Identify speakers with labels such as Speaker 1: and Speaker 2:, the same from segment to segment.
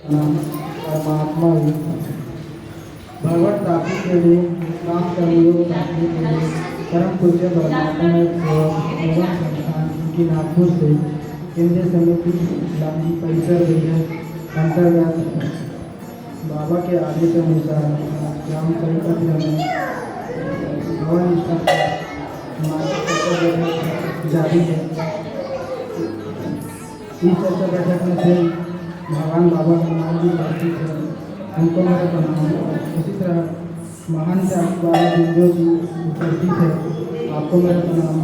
Speaker 1: परमात्मा भगवत प्राप्ति के लिए काम कर्मयोग प्राप्ति के लिए परम पूज्य परमात्मा एवं संस्थान की नागपुर से केंद्रीय समिति लाठी परिसर अंतर्गत बाबा के आदेश के अनुसार ग्राम परिषद में भवन जारी है। इस चर्चा बैठक में से भगवान बाबा हनुमान जी उपस्थित है, उनको मेरा प्रणाम। इसी तरह महान त्यागी बाबा बिंदु जी उपस्थित है, आपको मेरा प्रणाम।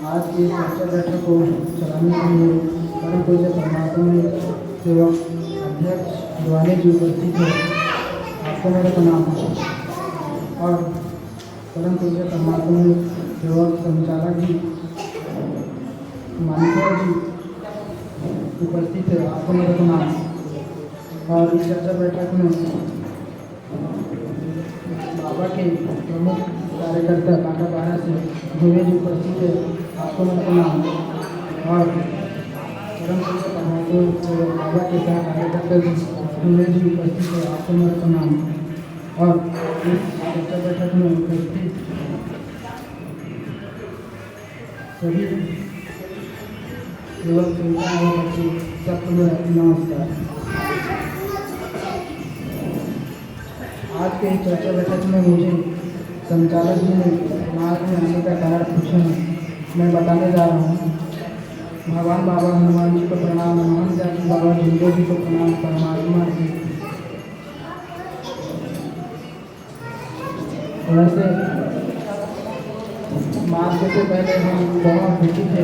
Speaker 1: आज की चर्चा बैठक को चलाने के लिए परम पूज्य परमात्मा सेवक अध्यक्ष द्वारे जी उपस्थित है, आपको मेरा प्रणाम। और परम पूज्य परमात्मा सेवक संचालक जी मानिका जी उपस्थित है, आपको मेरा प्रणाम। और इस चर्चा बैठक में बाबा के प्रमुख कार्यकर्ता कांटापाड़ा से भूवे जी उपस्थित है, आपको मेरा प्रणाम। और परम पूज्य परमात्मा बाबा के साथ कार्यकर्ता भूवे जी उपस्थित है, आपको मेरा प्रणाम। और इस चर्चा बैठक में उपस्थित सभी एवं चिंता एवं बच्चे सबको नमस्कार। आज के इस चर्चा बैठक में मुझे संचालक जी ने मार्ग में आने का कारण पूछा, मैं बताने जा रहा हूँ। भगवान बाबा हनुमान जी को प्रणाम, महान त्यागी बाबा जिंदो जी को प्रणाम, परमात्मा जी। वैसे मार्ग से पहले हम बहुत दुखी थे,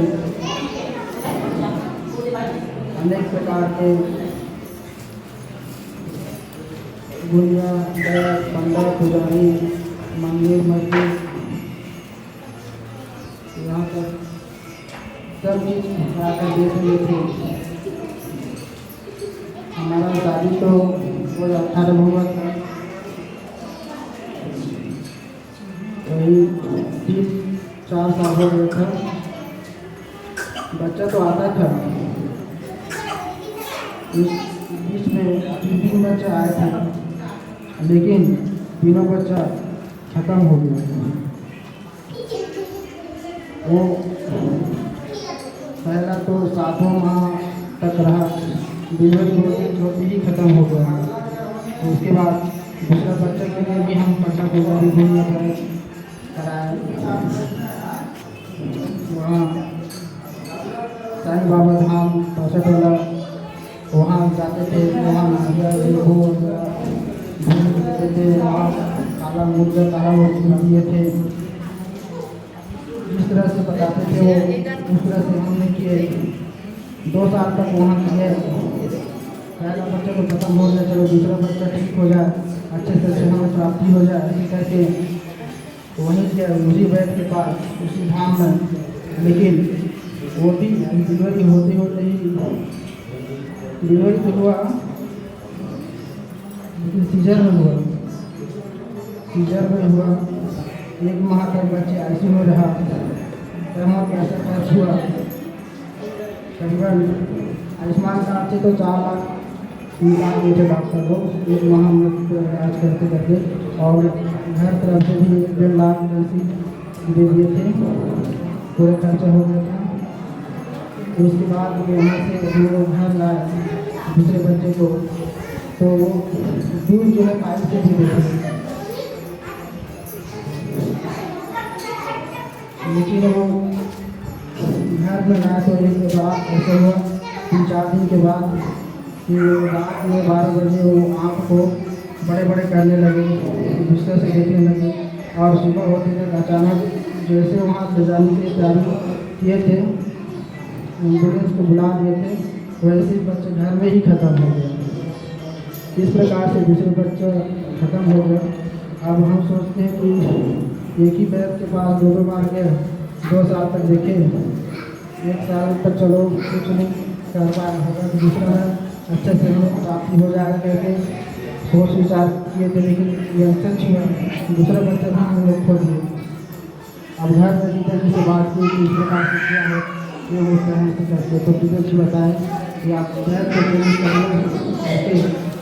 Speaker 1: अनेक प्रकार के गुड़िया बैग पंडा पुजारी मंदिर मस्जिद यहाँ पर सब चीज आकर देख लिए थे। हमारा शादी तो वो 18 हुआ था, वही 3-4 साल हो गया था। बच्चा तो आता था, इस बीच में 3 बच्चा आया था, लेकिन तीनों बच्चा खत्म हो गया। वो पहला तो 7वां माह तक रहा, डिलीवरी होते ही खत्म हो गया। उसके बाद दूसरा बच्चे के लिए भी हम पंडा पुजारी घूमने कराए। वहाँ साईं बाबा धाम 65 वाला वहाँ जाते थे, वहाँ घूमते थे, वहाँ काला मुर्गा काला मुर्गा दिए थे। जिस तरह से बताते थे वो उस तरह से हमने किए। 2 साल तक वहाँ किए। पहला बच्चा तो खत्म हो जाए, चलो दूसरा बच्चा ठीक हो जाए, अच्छे से हमें प्राप्ति हो जाए, ऐसे करके वहीं किया, उसी वैद के पास, उसी धाम में। लेकिन वो भी डिलीवरी होते होते ही डिलीवरी तो हुआ, लेकिन सीजर में हुआ। सीजर में हुआ, 1 माह तक बच्चे आईसीयू में रहा। वहाँ पैसा खर्च हुआ करीबन आयुष्मान कार्ड से तो 4 लाख 3 लाख दिए थे डॉक्टर लोग 1 माह में इलाज करते करते, और घर तरफ से भी 1-1.5 लाख ऐसी दे दिए थे, पूरा खर्चा हो गया था। उसके बाद वहाँ से वो घर लाए दूसरे बच्चे को, तो वो दूध जो है पाइप से भी देते, लेकिन वो घर में लाए। तो एक बात ऐसा हुआ 3-4 दिन के बाद कि रात में 12 बजे वो आँख को बड़े बड़े करने लगे, गुस्से से देखने लगे। और सुबह होते तक अचानक जैसे वहाँ ले जाने की तैयारी किए थे, एम्बुलेंस को बुला दिए थे, वैसे ही बच्चा घर में ही खत्म हो गया। इस प्रकार से दूसरे बच्चा खत्म हो गया। अब हम सोचते हैं कि एक ही बैद के पास 2 बार गए, 2 साल तक देखे, 1 साल तक चलो कुछ नहीं कर पाए होगा, तो दूसरा में अच्छे से हमें प्राप्ति हो जाएगा करके सोच विचार किए थे। लेकिन ये सच हुआ, दूसरा बच्चा भी हम लोग खो दिए। अब घर में पिता जी से बात की कि इस प्रकार से क्या है, ये वो तरह से करते, तो पिता जी बताए कि आप बैद को चेंज करने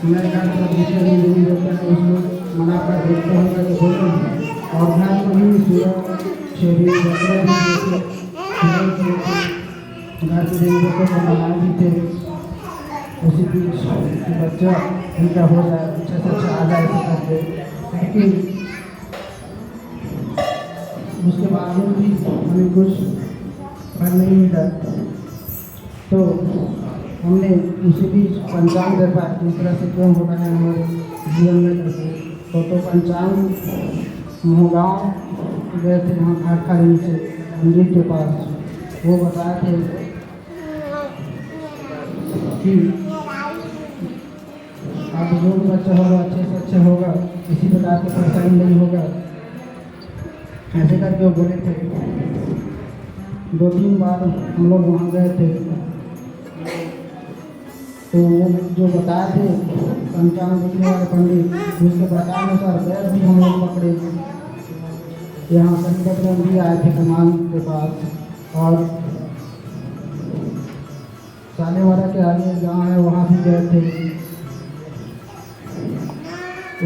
Speaker 1: मैं घर पर दूसरे दिन नहीं होता है उसको मना कर देखते होगा कि बोलो और घर पर भी सुबह शेरी बकरे भी देखे घर के दिन को बनाए भी थे उसी बीच कि बच्चा उनका हो जाए अच्छे से अच्छा आ जाए ऐसे करके लेकिन उसके बावजूद भी हमें कुछ फल नहीं मिला तो हमने उसी बीच पंचांग देखा किस तरह से क्यों हो रहा है हमारे जीवन में करके तो पंचांग मोहगांव गए थे वहाँ खाटखा से मंदिर के पास वो बताए थे कि आप जो भी बच्चा होगा अच्छे से अच्छा होगा किसी प्रकार की परेशानी नहीं होगा ऐसे करके वो बोले थे। 2-3 बार हम लोग वहाँ गए थे तो वो जो बताए थे पंचांग देखने वाले पंडित उसके बताए अनुसार वैद भी हम लोग पकड़े यहाँ संकट में भी आए थे कमान के पास और सालेवाड़ा के आगे गाँव है वहाँ भी गए थे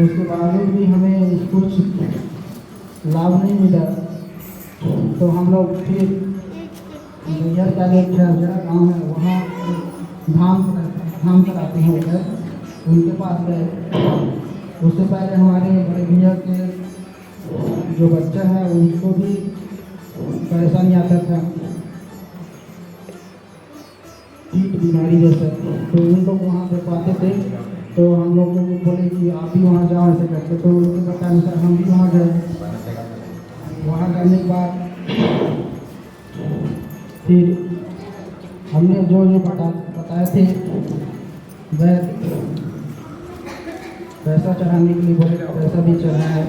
Speaker 1: उसके बावजूद भी हमें कुछ लाभ नहीं मिला तो हम लोग फिर नैहर का एक जगह गाँव है वहाँ धाम कराते हैं उधर उनके पास गए उससे पहले हमारे बड़े भैया के जो बच्चा है उनको भी परेशानी आता था पीठ बीमारी जैसा तो उन लोग वहाँ देखवाते थे तो हम लोग को बोले कि आप भी वहाँ जाओ ऐसे करके तो उनके बताने अनुसार हम भी वहाँ गए वहाँ जाने के बाद फिर हमने जो बताए थे वह पैसा चढ़ाने के लिए बोले पैसा भी चढ़ाया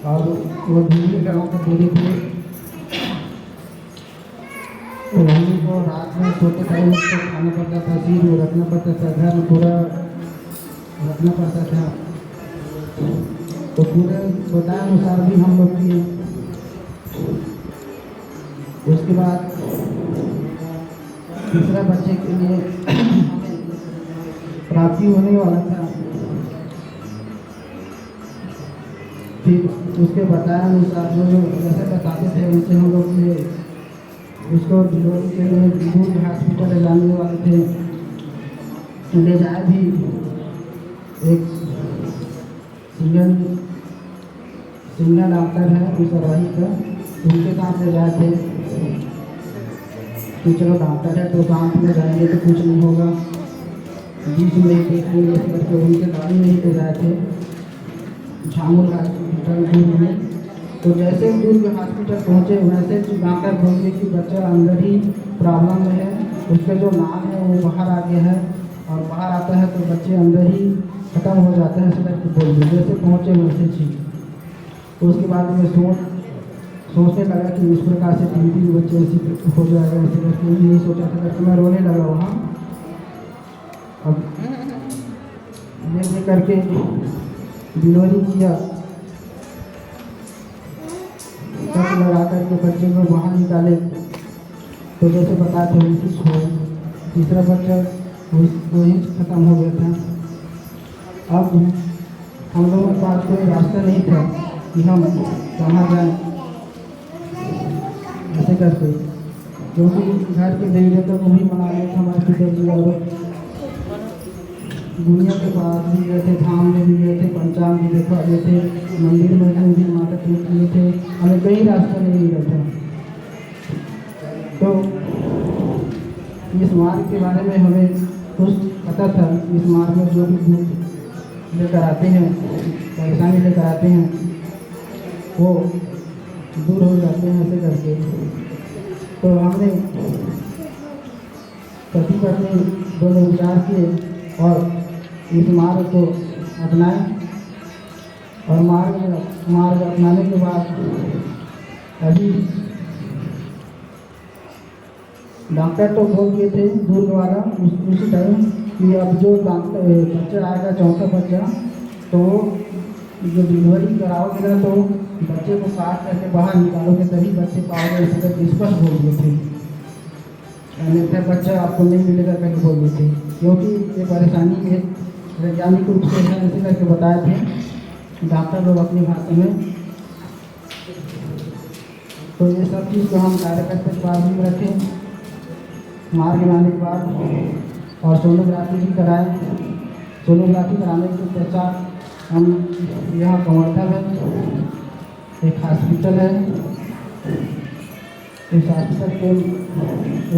Speaker 1: और वो दूसरे गाँव के धीरे धीरे रोहिणी को रात में सोते टाइम उसको खाना पड़ता था सिर में रखना पड़ता था घर में पूरा रखना पड़ता था तो पूरे बताए अनुसार भी हम लोग किए उसके बाद तीसरा बच्चे के लिए प्राप्ति होने वाला था फिर उसके बताए अनुसार जो जैसे बताते थे उनसे हम लोग उसको डिलीवरी के लिए दूर हॉस्पिटल ले जाने वाले थे ले जाए भी एक सिंगल डॉक्टर है उस रही का उनके साथ ले जाए थे कि चलो डॉक्टर है तो साथ में जाएंगे तो कुछ नहीं होगा बीच में देखेंगे करके उनके गाड़ी में ही ले जाए थे झामुर हॉस्पिटल दूर में तो जैसे ही दूर के हॉस्पिटल पहुँचे वैसे डॉक्टर बोले कि बच्चा अंदर ही प्रॉब्लम में है उसके जो नाम है वो बाहर आ गया है और बाहर आता है तो बच्चे अंदर ही ख़त्म हो जाते हैं ऐसे करके बोल दिए जैसे पहुँचे वैसे ठीक तो उसके बाद में सोचने लगा कि इस प्रकार से 3 बच्चे ऐसे हो जाएगा ऐसे करके नहीं सोचा था करके मैं रोने लगा वहाँ अब ले करके डिलीवरी किया तब लगा करके बच्चे को बाहर निकाले तो जैसे बताए थे उनकी छोड़ तीसरा बच्चा वही ख़त्म हो गया था। अब हम लोगों के पास कोई रास्ता नहीं था कि हम कहाँ जाएँ ऐसे करके क्योंकि घर के देवता को भी मना रहे थे हमारे पिताजी और दुनिया के पास भी गए थे धाम में भी गए थे पंचांग भी देखा गए थे मंदिर में भी माता पूजा किए थे हमें कहीं रास्ता नहीं मिला था तो इस मार्ग के बारे में हमें कुछ पता था इस मार्ग में जो भी दुख लेकर आते हैं परेशानी लेकर आते हैं वो दूर हो जाते हैं ऐसे करके तो हमने पति पत्नी दोनों विचार किए और इस मार्ग को अपनाए और मार्ग अपनाने के बाद अभी डॉक्टर तो बोल दिए थे दूर वाला उसी टाइम कि अब जो बच्चा आएगा चौथा बच्चा तो जो डिलीवरी कराओगे ना तो बच्चे को काट करके बाहर निकालोगे तभी बच्चे पाओगे ऐसे करके स्पष्ट बोल दिए थे अन्यथा बच्चा आपको नहीं मिलेगा करके बोल दिए थे क्योंकि ये परेशानी है वैज्ञानिक रूप से ऐसे करके बताए थे डॉक्टर लोग अपनी भाषा में। तो ये सब चीज़ को हम कार्यकर्ता के बाद भी रखें, मार्ग में आने के बाद, और सोनोग्राफी भी कराएं। सोनोग्राफी कराने के पश्चात हम यहाँ कवर्धा में एक हॉस्पिटल है, इस हॉस्पिटल के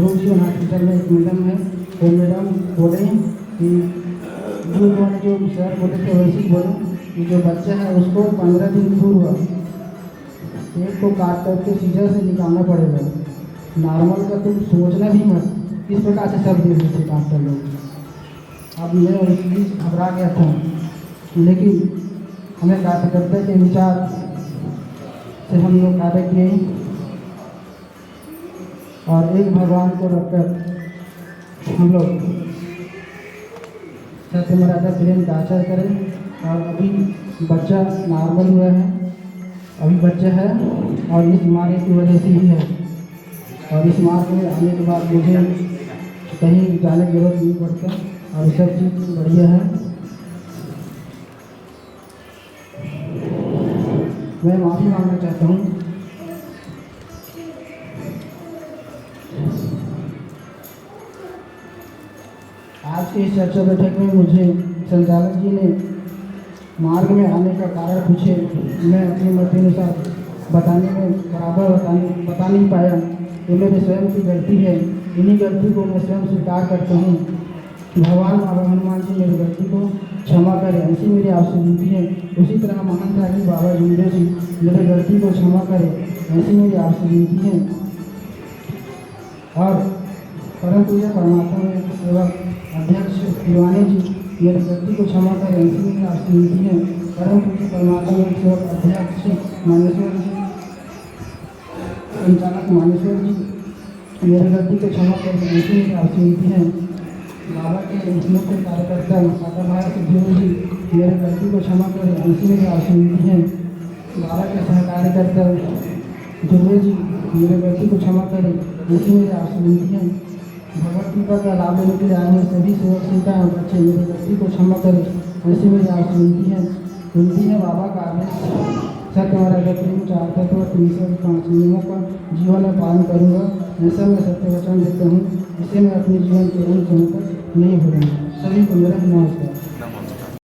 Speaker 1: रूजीवन हॉस्पिटल में एक मैडम है, वो मैडम बोले कि जो सर बोले थे वैसे ही बोले कि जो बच्चा है उसको 15 दिन पूर्व पेट को काट करके सीजर से निकालना पड़ेगा, नॉर्मल का तुम सोचना भी मत। इस प्रकार से सब दे देते डॉक्टर लोग। अब मैं उस बीच घबरा गया था, लेकिन हमें कार्यकर्ता के विचार से हम लोग कार्य किए और एक भगवान को रखकर हम लोग सत्य मर्यादा प्रेम का आचरण करें। और अभी बच्चा नॉर्मल हुआ है, अभी बच्चा है और इस बीमारी की वजह से ही है। और इस मार्ग में आने के बाद मुझे कहीं जाने की जरूरत नहीं पड़ता और सब चीज़ बढ़िया है। मैं माफ़ी मांगना चाहता हूँ। आज के इस चर्चा बैठक में मुझे संचालक जी ने मार्ग में आने का कारण पूछे, मैं अपनी मति अनुसार बताने में बराबर बता नहीं पाया। ये मेरे स्वयं की गलती है। इन्हीं गलती को मैं स्वयं स्वीकार करता हूँ। भगवान बाबा हनुमान जी मेरी गलती को क्षमा करें, ऐसी मेरी आपसे विनती है। उसी तरह महान त्यागी बाबा भीमदेव जी मेरी गलती को क्षमा करें, ऐसी मेरी आपसे विनती है। और परम पूज्य परमात्मा में सेवक अध्यक्ष दीवाने जी मेरी गलती को क्षमा करें, ऐसी मेरी आपसे विनती है। परम पूज्य परमात्मा में सेवक अध्यक्ष मानेश्वर जी, संचालक मानेश्वर जी मेरी गलती को क्षमा करें, ऐसी मेरी आपसे विनती है। बाबा के मुख्य कार्यकर्ता माता भाई सुखदेव जी मेरी गलती को क्षमा करें, ऐसी मेरी आपसे विनती है। बाबा के सहकार्यकर्ता जुर्वे जी मेरी गलती को क्षमा करें, ऐसी मेरी आपसे विनती है। भगवत कृपा का लाभ लेने के लिए आए सभी सेवक सेविका और बच्चे मेरी गलती को क्षमा करें, ऐसी मेरी आपसे विनती है। बाबा का आदेश सत्य मर्यादा प्रेम चार तत्व 305 नियमों का जीवन में पालन करूँगा, ऐसा मैं सत्य वचन देता हूँ। इसे मैं अपने जीवन के अंत तक नहीं भूलूंगा। सभी को मेरा नमस्कार।